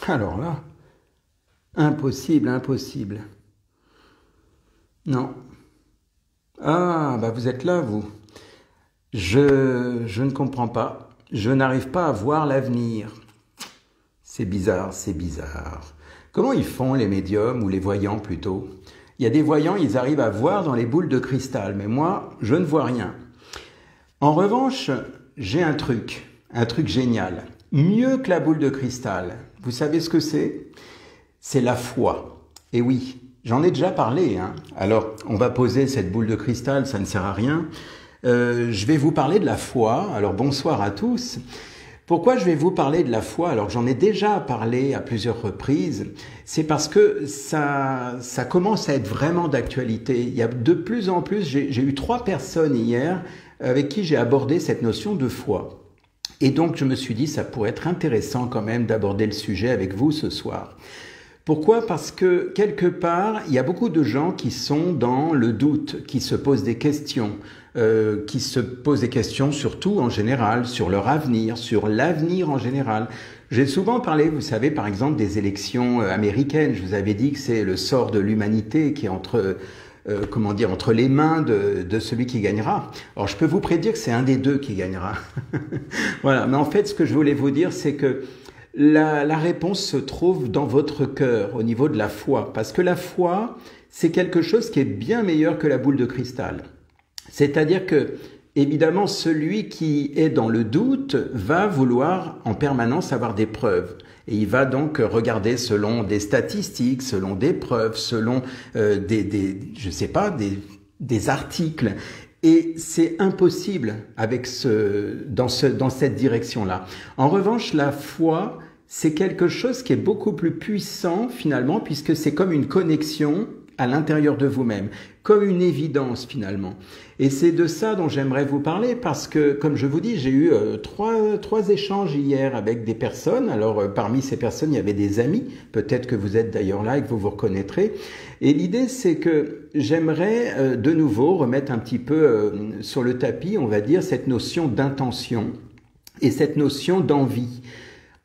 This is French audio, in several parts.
Alors là, impossible, impossible. Non. Ah, bah vous êtes là, vous. Je ne comprends pas. Je n'arrive pas à voir l'avenir. C'est bizarre, c'est bizarre. Comment ils font les médiums ou les voyants plutôt? Il y a des voyants, ils arrivent à voir dans les boules de cristal, mais moi, je ne vois rien. En revanche, j'ai un truc génial. Mieux que la boule de cristal. Vous savez ce que c'est? C'est la foi. Et oui, j'en ai déjà parlé, hein. Alors, on va poser cette boule de cristal, ça ne sert à rien. Je vais vous parler de la foi. Alors, bonsoir à tous. Pourquoi je vais vous parler de la foi alors que j'en ai déjà parlé à plusieurs reprises? C'est parce que ça commence à être vraiment d'actualité. Il y a de plus en plus, j'ai eu 3 personnes hier avec qui j'ai abordé cette notion de foi. Et donc je me suis dit ça pourrait être intéressant quand même d'aborder le sujet avec vous ce soir. Pourquoi? Parce que quelque part, il y a beaucoup de gens qui sont dans le doute, qui se posent des questions, surtout en général, sur leur avenir, sur l'avenir en général. J'ai souvent parlé, vous savez, par exemple, des élections américaines. Je vous avais dit que c'est le sort de l'humanité qui est entre les mains de celui qui gagnera. Alors, je peux vous prédire que c'est un des deux qui gagnera. Voilà. Mais en fait, ce que je voulais vous dire, c'est que la réponse se trouve dans votre cœur, au niveau de la foi. Parce que la foi, c'est quelque chose qui est bien meilleur que la boule de cristal. C'est-à-dire que, évidemment, celui qui est dans le doute va vouloir en permanence avoir des preuves. Et il va donc regarder selon des statistiques, selon des preuves, selon des articles. Et c'est impossible dans cette direction-là. En revanche, la foi, c'est quelque chose qui est beaucoup plus puissant finalement, puisque c'est comme une connexion à l'intérieur de vous-même, comme une évidence finalement. Et c'est de ça dont j'aimerais vous parler parce que, comme je vous dis, j'ai eu trois échanges hier avec des personnes. Alors, parmi ces personnes, il y avait des amis. Peut-être que vous êtes d'ailleurs là et que vous vous reconnaîtrez. Et l'idée, c'est que j'aimerais de nouveau remettre un petit peu sur le tapis, on va dire, cette notion d'intention et cette notion d'envie.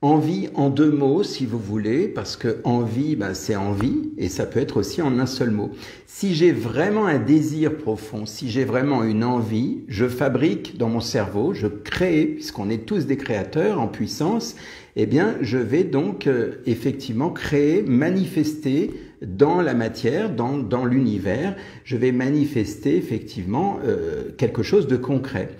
Envie en 2 mots, si vous voulez, parce que envie, c'est envie, et ça peut être aussi en un seul mot. Si j'ai vraiment un désir profond, si j'ai vraiment une envie, je fabrique dans mon cerveau, je crée, puisqu'on est tous des créateurs en puissance, eh bien, je vais donc effectivement créer, manifester dans la matière, dans l'univers, je vais manifester effectivement quelque chose de concret.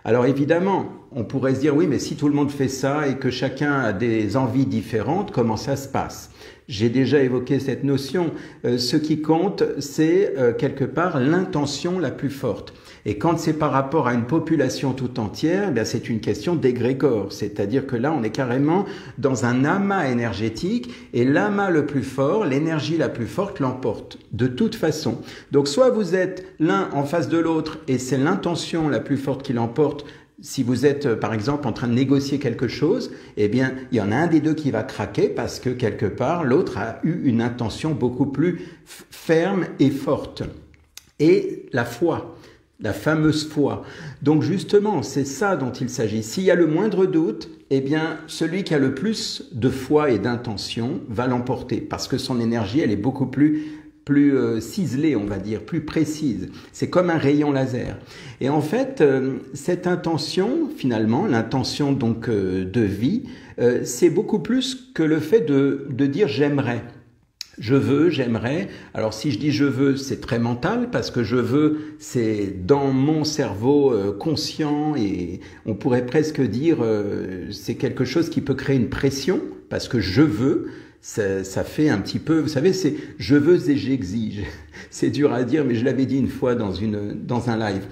Alors évidemment, on pourrait se dire, oui, mais si tout le monde fait ça et que chacun a des envies différentes, comment ça se passe? J'ai déjà évoqué cette notion. Ce qui compte, c'est quelque part l'intention la plus forte. Et quand c'est par rapport à une population tout entière, c'est une question d'égrégore. C'est-à-dire que là, on est carrément dans un amas énergétique et l'amas le plus fort, l'énergie la plus forte l'emporte. De toute façon. Donc soit vous êtes l'un en face de l'autre et c'est l'intention la plus forte qui l'emporte. Si vous êtes, par exemple, en train de négocier quelque chose, eh bien, il y en a un des deux qui va craquer parce que, quelque part, l'autre a eu une intention beaucoup plus ferme et forte. Et la foi, la fameuse foi. Donc, justement, c'est ça dont il s'agit. S'il y a le moindre doute, eh bien, celui qui a le plus de foi et d'intention va l'emporter parce que son énergie, elle est beaucoup plus ciselée, on va dire, plus précise. C'est comme un rayon laser. Et en fait, cette intention, finalement, l'intention donc de vie, c'est beaucoup plus que le fait de dire j'aimerais. Je veux, j'aimerais. Alors si je dis je veux, c'est très mental parce que je veux, c'est dans mon cerveau conscient et on pourrait presque dire c'est quelque chose qui peut créer une pression parce que je veux. Ça fait un petit peu, vous savez, c'est je veux et j'exige. C'est dur à dire, mais je l'avais dit une fois dans un live.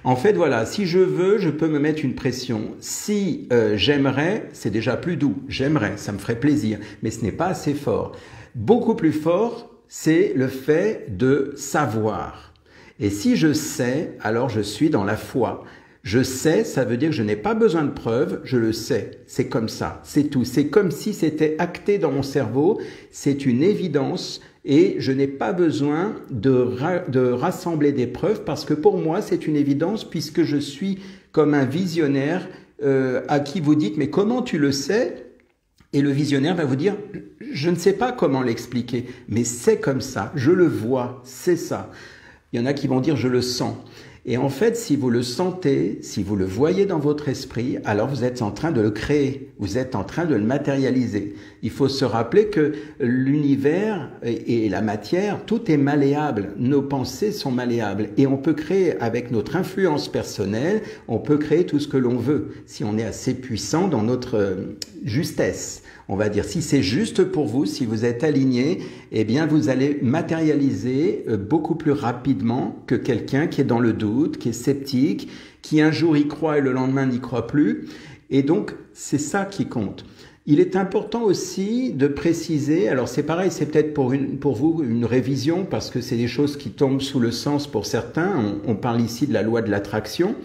En fait, voilà, si je veux, je peux me mettre une pression. Si j'aimerais, c'est déjà plus doux. J'aimerais, ça me ferait plaisir, mais ce n'est pas assez fort. Beaucoup plus fort, c'est le fait de savoir. Et si je sais, alors je suis dans la foi. Je sais, ça veut dire que je n'ai pas besoin de preuves, je le sais. C'est comme ça, c'est tout. C'est comme si c'était acté dans mon cerveau, c'est une évidence et je n'ai pas besoin de rassembler des preuves parce que pour moi, c'est une évidence puisque je suis comme un visionnaire à qui vous dites « mais comment tu le sais ?» Et le visionnaire va vous dire, je ne sais pas comment l'expliquer, mais c'est comme ça, je le vois, c'est ça. Il y en a qui vont dire, je le sens. Et en fait, si vous le sentez, si vous le voyez dans votre esprit, alors vous êtes en train de le créer, vous êtes en train de le matérialiser. Il faut se rappeler que l'univers et la matière, tout est malléable, nos pensées sont malléables et on peut créer avec notre influence personnelle, on peut créer tout ce que l'on veut, si on est assez puissant dans notre justesse. On va dire, si c'est juste pour vous, si vous êtes aligné, eh bien, vous allez matérialiser beaucoup plus rapidement que quelqu'un qui est dans le doute, qui est sceptique, qui un jour y croit et le lendemain n'y croit plus. Et donc, c'est ça qui compte. Il est important aussi de préciser, alors c'est pareil, c'est peut-être pour vous une révision, parce que c'est des choses qui tombent sous le sens pour certains. On parle ici de la loi de l'attraction.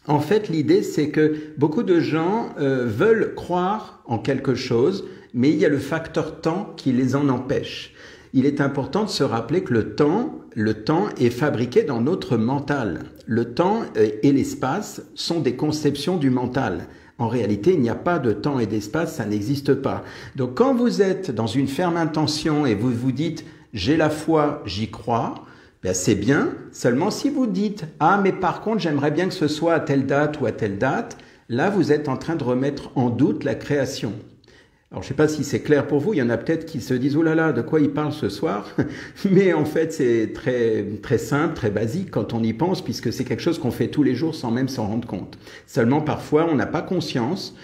En fait, l'idée, c'est que beaucoup de gens veulent croire en quelque chose, mais il y a le facteur temps qui les en empêche. Il est important de se rappeler que le temps est fabriqué dans notre mental. Le temps et l'espace sont des conceptions du mental. En réalité, il n'y a pas de temps et d'espace, ça n'existe pas. Donc quand vous êtes dans une ferme intention et vous vous dites « j'ai la foi, j'y crois », ben c'est bien, seulement si vous dites « ah, mais par contre, j'aimerais bien que ce soit à telle date ou à telle date », là, vous êtes en train de remettre en doute la création. Alors, je ne sais pas si c'est clair pour vous, il y en a peut-être qui se disent « oh là là, de quoi il parle ce soir ?» Mais en fait, c'est très, très simple, très basique quand on y pense, puisque c'est quelque chose qu'on fait tous les jours sans même s'en rendre compte. Seulement, parfois, on n'a pas conscience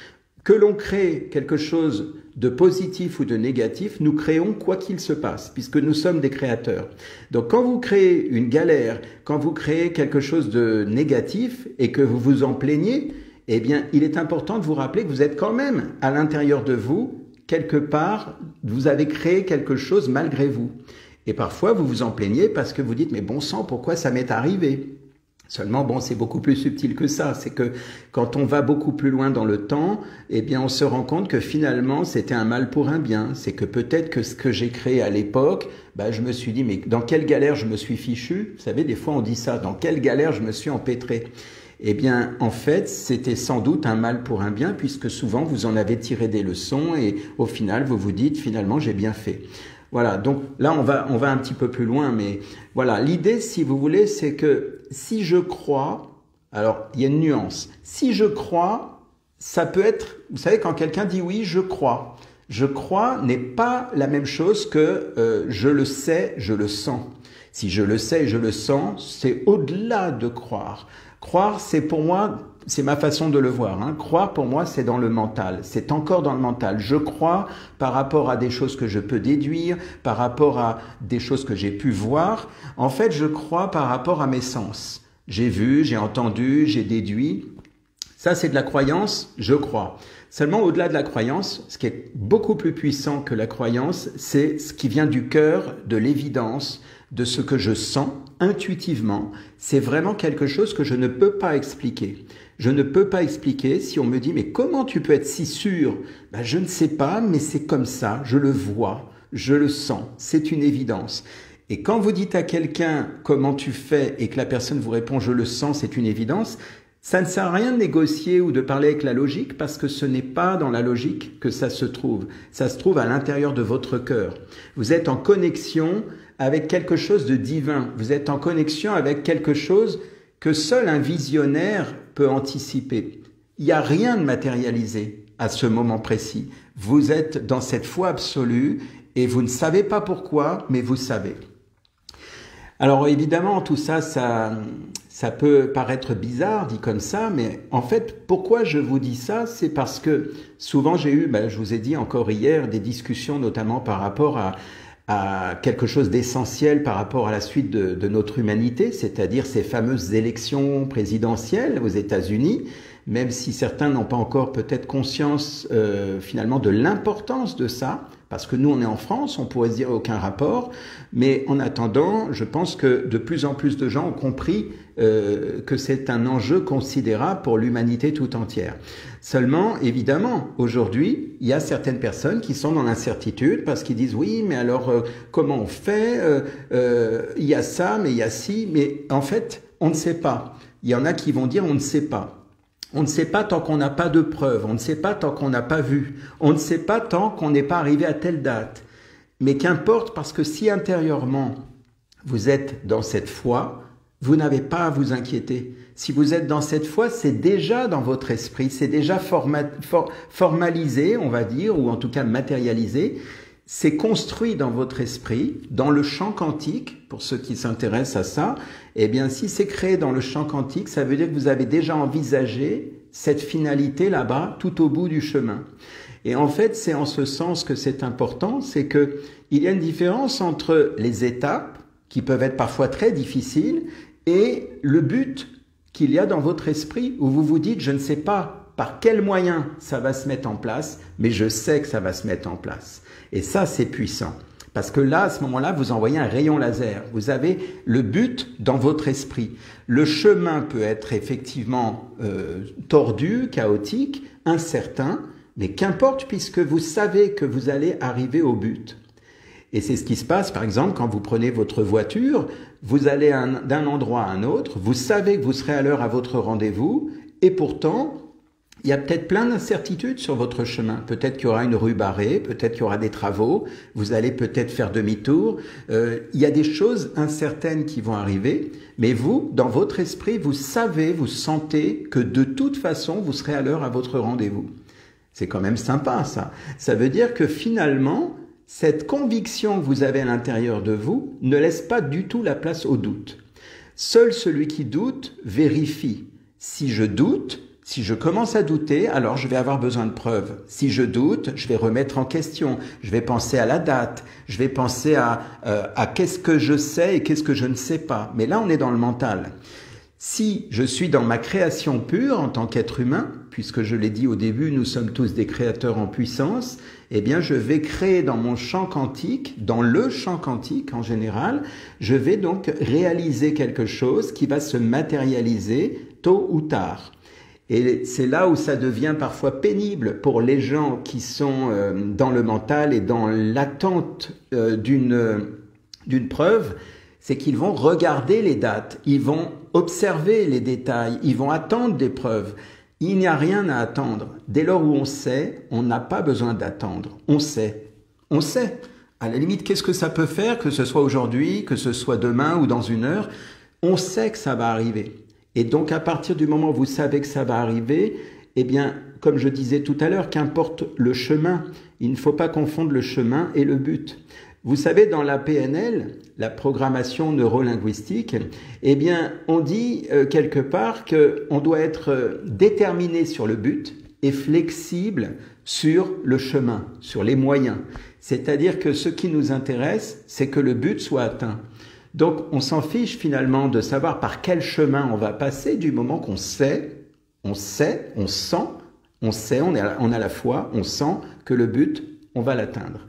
que l'on crée quelque chose de positif ou de négatif, nous créons quoi qu'il se passe, puisque nous sommes des créateurs. Donc quand vous créez une galère, quand vous créez quelque chose de négatif et que vous vous en plaignez, eh bien, il est important de vous rappeler que vous êtes quand même à l'intérieur de vous, quelque part, vous avez créé quelque chose malgré vous. Et parfois, vous vous en plaignez parce que vous dites, mais bon sang, pourquoi ça m'est arrivé ? Seulement, bon, c'est beaucoup plus subtil que ça. C'est que quand on va beaucoup plus loin dans le temps, eh bien, on se rend compte que finalement, c'était un mal pour un bien. C'est que peut-être que ce que j'ai créé à l'époque, je me suis dit, mais dans quelle galère je me suis fichu ? Vous savez, des fois, on dit ça. Dans quelle galère je me suis empêtré ? Eh bien, en fait, c'était sans doute un mal pour un bien, puisque souvent, vous en avez tiré des leçons et au final, vous vous dites, finalement, j'ai bien fait. Voilà, donc là, on va un petit peu plus loin, mais voilà, l'idée, si vous voulez, c'est que si je crois, alors il y a une nuance, si je crois, ça peut être, vous savez, quand quelqu'un dit oui, je crois n'est pas la même chose que je le sais, je le sens. Si je le sais et je le sens, c'est au-delà de croire. Croire, c'est pour moi, c'est ma façon de le voir. Hein. Croire, pour moi, c'est dans le mental. C'est encore dans le mental. Je crois par rapport à des choses que je peux déduire, par rapport à des choses que j'ai pu voir. En fait, je crois par rapport à mes sens. J'ai vu, j'ai entendu, j'ai déduit. Ça, c'est de la croyance, je crois. Seulement, au-delà de la croyance, ce qui est beaucoup plus puissant que la croyance, c'est ce qui vient du cœur, de l'évidence, de ce que je sens intuitivement. C'est vraiment quelque chose que je ne peux pas expliquer. Je ne peux pas expliquer si on me dit « mais comment tu peux être si sûr ?» Je ne sais pas, mais c'est comme ça, je le vois, je le sens, c'est une évidence. Et quand vous dites à quelqu'un « comment tu fais ?» et que la personne vous répond « je le sens, c'est une évidence », ça ne sert à rien de négocier ou de parler avec la logique parce que ce n'est pas dans la logique que ça se trouve. Ça se trouve à l'intérieur de votre cœur. Vous êtes en connexion avec quelque chose de divin. Vous êtes en connexion avec quelque chose que seul un visionnaire peut anticiper. Il n'y a rien de matérialisé à ce moment précis. Vous êtes dans cette foi absolue et vous ne savez pas pourquoi, mais vous savez. Alors évidemment, tout ça, ça peut paraître bizarre dit comme ça, mais en fait, pourquoi je vous dis ça? C'est parce que souvent j'ai eu, je vous ai dit encore hier, des discussions notamment par rapport à quelque chose d'essentiel par rapport à la suite de notre humanité, c'est-à-dire ces fameuses élections présidentielles aux États-Unis, même si certains n'ont pas encore peut-être conscience finalement de l'importance de ça, parce que nous on est en France, on pourrait se dire aucun rapport, mais en attendant, je pense que de plus en plus de gens ont compris que c'est un enjeu considérable pour l'humanité tout entière. Seulement, évidemment, aujourd'hui, il y a certaines personnes qui sont dans l'incertitude parce qu'ils disent « oui, mais alors comment on fait il y a ça, mais il y a ci », mais en fait, on ne sait pas. Il y en a qui vont dire « on ne sait pas ». On ne sait pas tant qu'on n'a pas de preuves, on ne sait pas tant qu'on n'a pas vu, on ne sait pas tant qu'on n'est pas arrivé à telle date. Mais qu'importe, parce que si intérieurement vous êtes dans cette foi, vous n'avez pas à vous inquiéter. Si vous êtes dans cette foi, c'est déjà dans votre esprit, c'est déjà formalisé, on va dire, ou en tout cas matérialisé. C'est construit dans votre esprit, dans le champ quantique, pour ceux qui s'intéressent à ça. Eh bien, si c'est créé dans le champ quantique, ça veut dire que vous avez déjà envisagé cette finalité là-bas, tout au bout du chemin. Et en fait, c'est en ce sens que c'est important, c'est que il y a une différence entre les étapes, qui peuvent être parfois très difficiles, et le but qu'il y a dans votre esprit, où vous vous dites, je ne sais pas par quel moyen ça va se mettre en place, mais je sais que ça va se mettre en place. Et ça, c'est puissant. Parce que là, à ce moment-là, vous envoyez un rayon laser. Vous avez le but dans votre esprit. Le chemin peut être effectivement tordu, chaotique, incertain, mais qu'importe puisque vous savez que vous allez arriver au but. Et c'est ce qui se passe, par exemple, quand vous prenez votre voiture, vous allez d'un endroit à un autre, vous savez que vous serez à l'heure à votre rendez-vous, et pourtant, il y a peut-être plein d'incertitudes sur votre chemin. Peut-être qu'il y aura une rue barrée, peut-être qu'il y aura des travaux, vous allez peut-être faire demi-tour. Il y a des choses incertaines qui vont arriver, mais vous, dans votre esprit, vous savez, vous sentez que de toute façon, vous serez à l'heure à votre rendez-vous. C'est quand même sympa, ça. Ça veut dire que finalement, cette conviction que vous avez à l'intérieur de vous ne laisse pas du tout la place au doute. Seul celui qui doute vérifie. Si je doute, si je commence à douter, alors je vais avoir besoin de preuves. Si je doute, je vais remettre en question. Je vais penser à la date. Je vais penser à qu'est-ce que je sais et qu'est-ce que je ne sais pas. Mais là, on est dans le mental. Si je suis dans ma création pure en tant qu'être humain, puisque je l'ai dit au début, nous sommes tous des créateurs en puissance, eh bien je vais créer dans mon champ quantique, dans le champ quantique en général, je vais donc réaliser quelque chose qui va se matérialiser tôt ou tard. Et c'est là où ça devient parfois pénible pour les gens qui sont dans le mental et dans l'attente d'une preuve, c'est qu'ils vont regarder les dates, ils vont observer les détails, ils vont attendre des preuves. Il n'y a rien à attendre. Dès lors où on sait, on n'a pas besoin d'attendre. On sait. On sait. À la limite, qu'est-ce que ça peut faire, que ce soit aujourd'hui, que ce soit demain ou dans une heure, on sait que ça va arriver. Et donc, à partir du moment où vous savez que ça va arriver, eh bien, comme je disais tout à l'heure, qu'importe le chemin, il ne faut pas confondre le chemin et le but. Vous savez, dans la PNL, la programmation neurolinguistique, eh bien, on dit quelque part qu'on doit être déterminé sur le but et flexible sur le chemin, sur les moyens. C'est-à-dire que ce qui nous intéresse, c'est que le but soit atteint. Donc, on s'en fiche finalement de savoir par quel chemin on va passer du moment qu'on sait, on sent, on a la foi, on sent que le but, on va l'atteindre.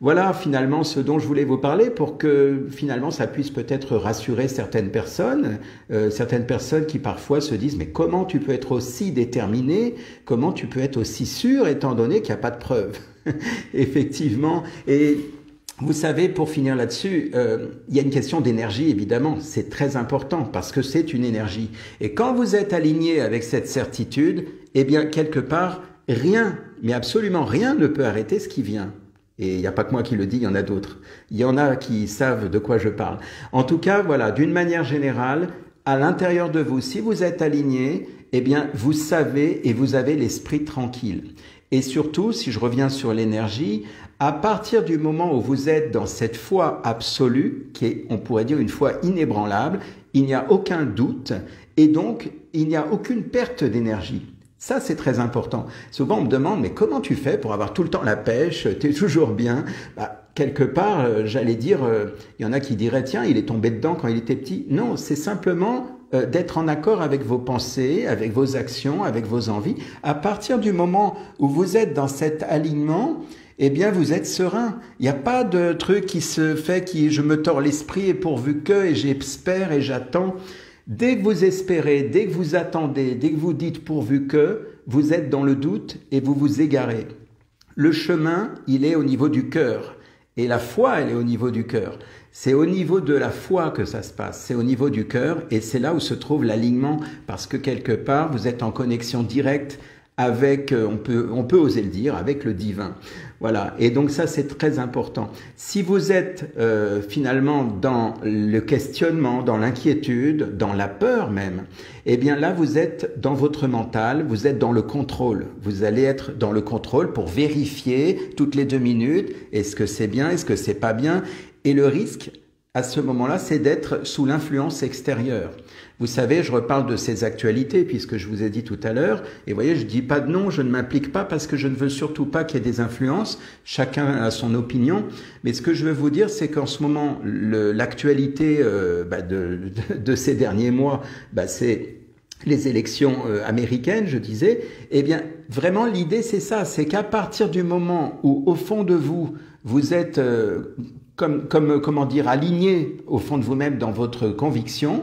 Voilà finalement ce dont je voulais vous parler pour que finalement ça puisse peut-être rassurer certaines personnes qui parfois se disent mais comment tu peux être aussi déterminé, comment tu peux être aussi sûr étant donné qu'il n'y a pas de preuves. Effectivement, et vous savez, pour finir là-dessus, il y a une question d'énergie évidemment, c'est très important parce que c'est une énergie. Et quand vous êtes aligné avec cette certitude, eh bien quelque part, rien, mais absolument rien ne peut arrêter ce qui vient. Et il n'y a pas que moi qui le dis, il y en a d'autres. Il y en a qui savent de quoi je parle. En tout cas, voilà, d'une manière générale, à l'intérieur de vous, si vous êtes aligné, eh bien, vous savez et vous avez l'esprit tranquille. Et surtout, si je reviens sur l'énergie, à partir du moment où vous êtes dans cette foi absolue, qui est, on pourrait dire, une foi inébranlable, il n'y a aucun doute et donc il n'y a aucune perte d'énergie. Ça, c'est très important. Souvent, on me demande, mais comment tu fais pour avoir tout le temps la pêche, t'es toujours bien? Quelque part, j'allais dire, il y en a qui diraient, tiens, il est tombé dedans quand il était petit. Non, c'est simplement d'être en accord avec vos pensées, avec vos actions, avec vos envies. À partir du moment où vous êtes dans cet alignement, eh bien, vous êtes serein. Il n'y a pas de truc qui se fait, je me tords l'esprit et pourvu que, et j'espère et j'attends. Dès que vous espérez, dès que vous attendez, dès que vous dites pourvu que, vous êtes dans le doute et vous vous égarez. Le chemin, il est au niveau du cœur. Et la foi, elle est au niveau du cœur. C'est au niveau de la foi que ça se passe, c'est au niveau du cœur, et c'est là où se trouve l'alignement, parce que quelque part, vous êtes en connexion directe avec, on peut oser le dire, avec le divin. Voilà, et donc ça c'est très important. Si vous êtes finalement dans le questionnement, dans l'inquiétude, dans la peur même, eh bien là vous êtes dans votre mental, vous êtes dans le contrôle. Vous allez être dans le contrôle pour vérifier toutes les 2 minutes, est-ce que c'est bien, est-ce que c'est pas bien, et le risque à ce moment-là, c'est d'être sous l'influence extérieure. Vous savez, je reparle de ces actualités, puisque je vous ai dit tout à l'heure, et vous voyez, je dis pas de non, je ne m'implique pas parce que je ne veux surtout pas qu'il y ait des influences, chacun a son opinion, mais ce que je veux vous dire, c'est qu'en ce moment, l'actualité de ces derniers mois, c'est les élections américaines, je disais, eh bien, vraiment, l'idée, c'est ça, c'est qu'à partir du moment où, au fond de vous, vous êtes... comment dire, aligné au fond de vous-même dans votre conviction,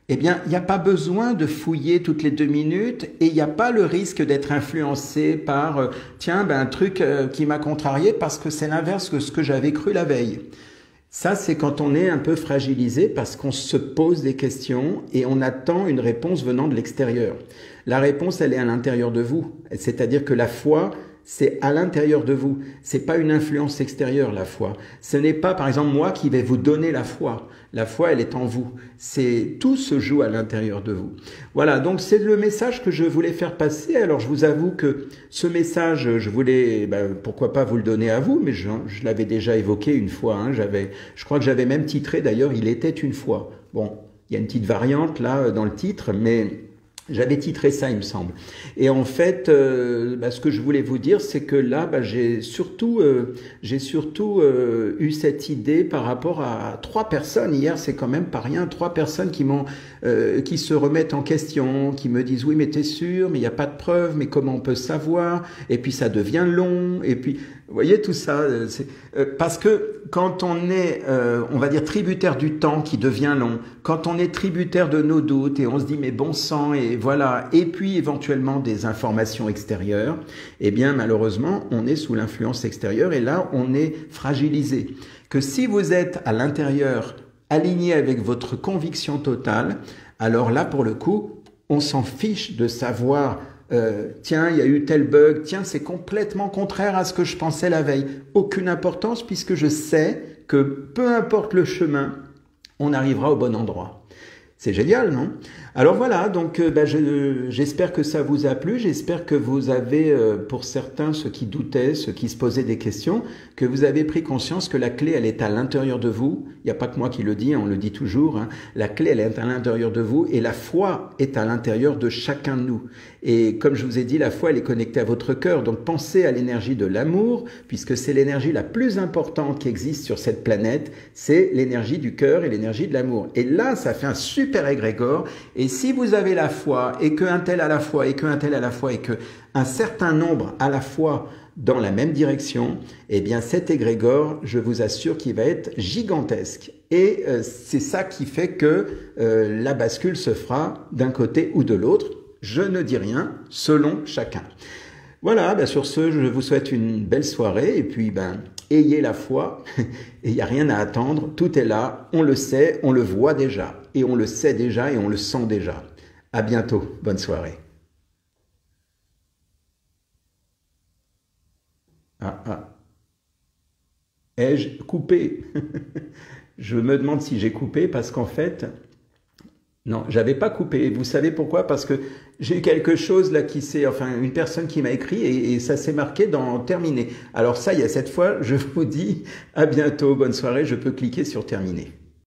eh bien, il n'y a pas besoin de fouiller toutes les 2 minutes et il n'y a pas le risque d'être influencé par un truc qui m'a contrarié parce que c'est l'inverse de ce que j'avais cru la veille. Ça, c'est quand on est un peu fragilisé parce qu'on se pose des questions et on attend une réponse venant de l'extérieur. La réponse, elle est à l'intérieur de vous. C'est-à-dire que la foi, c'est à l'intérieur de vous. C'est pas une influence extérieure, la foi. Ce n'est pas, par exemple, moi qui vais vous donner la foi. La foi, elle est en vous. Tout se joue à l'intérieur de vous. Voilà. Donc, c'est le message que je voulais faire passer. Alors, je vous avoue que ce message, je voulais, pourquoi pas vous le donner à vous, mais je l'avais déjà évoqué une fois, hein. Je crois que j'avais même titré, d'ailleurs, il était une fois. Bon, il y a une petite variante, là, dans le titre, mais j'avais titré ça, il me semble. Et en fait, ce que je voulais vous dire, c'est que là, j'ai surtout eu cette idée par rapport à 3 personnes. Hier, c'est quand même pas rien. 3 personnes qui se remettent en question, qui me disent oui, mais t'es sûr, mais il n'y a pas de preuves, mais comment on peut savoir? Et puis ça devient long. Et puis, vous voyez tout ça, parce que quand on est, on va dire, tributaire du temps qui devient long, quand on est tributaire de nos doutes et on se dit mais bon sang et voilà, et puis éventuellement des informations extérieures, eh bien malheureusement on est sous l'influence extérieure et là on est fragilisé. Que si vous êtes à l'intérieur aligné avec votre conviction totale, alors là pour le coup on s'en fiche de savoir tiens, il y a eu tel bug, tiens, c'est complètement contraire à ce que je pensais la veille. Aucune importance puisque je sais que peu importe le chemin, on arrivera au bon endroit. C'est génial, non? Alors voilà, donc j'espère que ça vous a plu, j'espère que vous avez, pour certains, ceux qui doutaient, ceux qui se posaient des questions, que vous avez pris conscience que la clé, elle est à l'intérieur de vous. Il n'y a pas que moi qui le dis, on le dit toujours, hein. La clé, elle est à l'intérieur de vous et la foi est à l'intérieur de chacun de nous. Et comme je vous ai dit, la foi, elle est connectée à votre cœur. Donc pensez à l'énergie de l'amour, puisque c'est l'énergie la plus importante qui existe sur cette planète. C'est l'énergie du cœur et l'énergie de l'amour. Et là, ça fait un super égrégore. Et si vous avez la foi, et qu'un tel a la foi, et qu'un tel a la foi, et qu'un certain nombre a la foi dans la même direction, eh bien cet égrégore, je vous assure qu'il va être gigantesque. Et c'est ça qui fait que la bascule se fera d'un côté ou de l'autre. Je ne dis rien, selon chacun. Voilà, sur ce, je vous souhaite une belle soirée et puis ayez la foi et il n'y a rien à attendre, tout est là, on le sait, on le voit déjà et on le sait déjà et on le sent déjà. À bientôt, bonne soirée. Ai-je coupé? Je me demande si j'ai coupé parce qu'en fait... Non, j'avais pas coupé. Vous savez pourquoi? Parce que j'ai eu quelque chose là une personne qui m'a écrit et ça s'est marqué dans terminé. Alors ça y est, cette fois, je vous dis à bientôt, bonne soirée, je peux cliquer sur terminer.